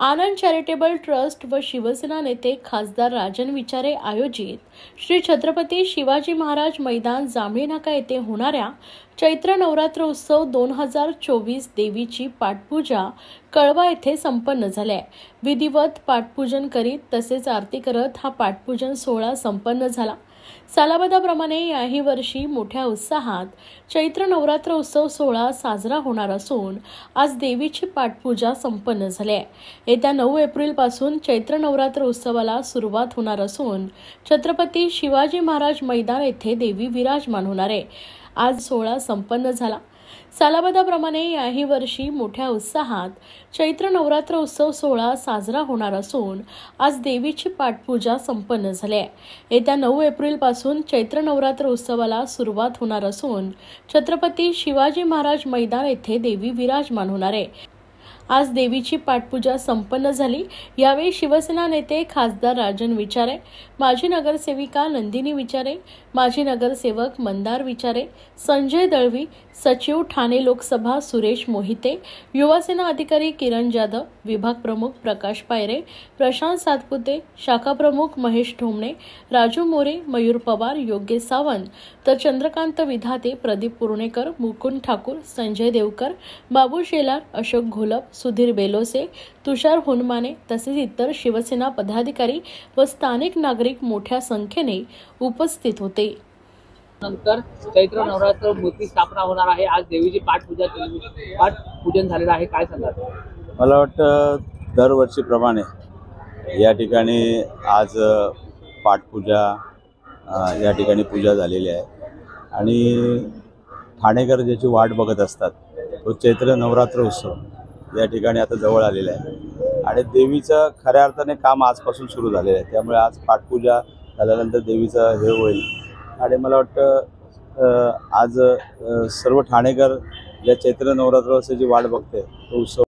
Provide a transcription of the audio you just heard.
आनंद charitable trust व शिवसेना नेते खासदार राजन विचारे आयोजित श्री छत्रपती शिवाजी महाराज मैदान जांभळी नाका येथे होणाऱ्या चैत्र नवरात्र उत्सव 2024 देवीची पाठपूजा कळवा येथे संपन्न झाली आहे। विधिवत पाठपूजन करीत तसेच आरती करत हा पाठपूजन सोहळा संपन्न झाला। सालाबादाप्रमाणे याही वर्षी मोठ्या उत्साहात चैत्र नवरात्र उत्सव सोहळा साजरा होणार असून आज देवीची पाठपूजा संपन्न झाली आहे। येत्या 9 एप्रिल पासून चैत्र नवरात्र उत्सवाला सुरुवात होणार असून छत्रपती शिवाजी महाराज मैदान येथे देवी विराजमान होणार आहे। आज सोहळा संपन्न झाला। सालाबादाप्रमाणे याही वर्षी मोठ्या उत्साहात चैत्र नवरात्र उत्सव सोहळा साजरा होणार असून आज देवीची पाठपूजा संपन्न झाली आहे। येत्या 9 एप्रिल पासून चैत्र नवरात्र उत्सवाला सुरुवात होणार असून छत्रपती शिवाजी महाराज मैदान येथे देवी विराजमान होणार आहे। आज देवीची पाठपूजा संपन्न झाली। यावेळी शिवसेना नेते खासदार राजन विचारे, माजी नगरसेविका नंदिनी विचारे, माजी नगरसेवक मंदार विचारे, संजय दळवी, सचिव ठाणे लोकसभा सुरेश मोहिते, युवासेना अधिकारी किरण जाधव, विभाग प्रमुख प्रकाश पायरे, प्रशांत सातपुते, शाखा प्रमुख महेश ठोंबणे, राजू मोरे, मयूर पवार, योगेश सावंत तर चंद्रकांत विधाते, प्रदीप पुर्णेकर, मुकुंद ठाकूर, संजय देवकर, बाबू शेलार, अशोक घोलप, सुधीर बेलोसे, तुषार हुनमाने तसेच इतर शिवसेना पदाधिकारी व स्थानिक नागरिक मोठ्या संख्येने उपस्थित होते। नंतर चैत्र नवरात्र मूर्ती स्थापना होणार आहे। आज देवीची पाठपूजन झालेलं आहे, काय सांगाल? मला वाटतं दरवर्षीप्रमाणे या ठिकाणी आज पाठपूजा या ठिकाणी पूजा झालेली आहे आणि ठाणेकर ज्याची वाट बघत असतात तो चैत्र नवरात्र उत्सव या ठिकाणी आता जवळ आलेला आहे आणि देवीचं खऱ्या अर्थाने काम आजपासून सुरू झालेलं आहे। त्यामुळे आज पाठपूजा झाल्यानंतर देवीचं हे होईल आणि मला वाटतं आज सर्व ठाणेकर ज्या चैत्र नवरात्र उत्सवाची वाट बघते तो उत्सव